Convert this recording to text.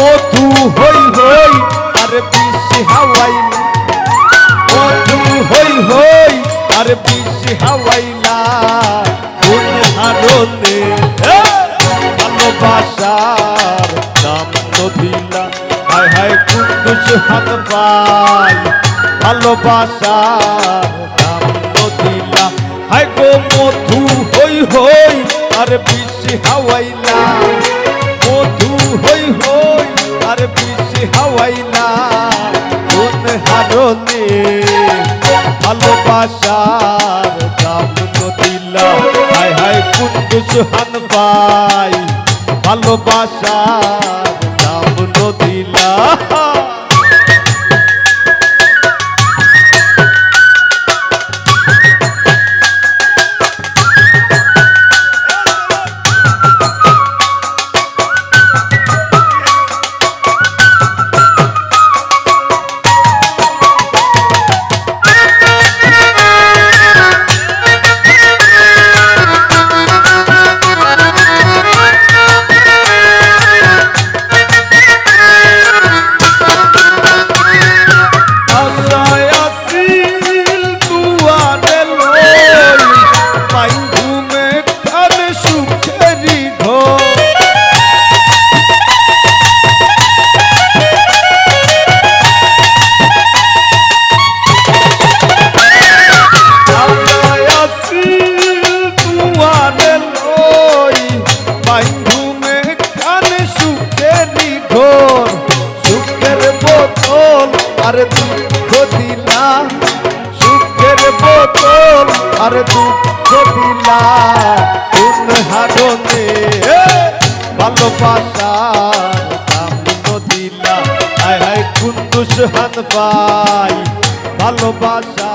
মধু হই হই আর বিষ হাওয়াইলা, মধু হই হই আর বিষ হাওয়াইলা কোন হারনে ভালোবাসার নাম তো দিলা। হায় হায় কুন্দুস হাত পাই ভালোবাসার নাম তো দিলা। হায় গো মধু হই হই আর বিষ হাওয়াইলা, মধু হই হই আর বিষ হাওয়াইলা কোন হারনে ভালোবাসার নাম তো দিলা। হায় হায় কুন্দুস হাত পাই ভালোবাসার নাম তো দিলা। আর দুঃখ দিলা সুখের বোতল, আর দুঃখ দিলা কোন হারনে ভালোবাসার নাম তো দিলা। হায় হায় কুন্দুস হাত পাই ভালোবাসা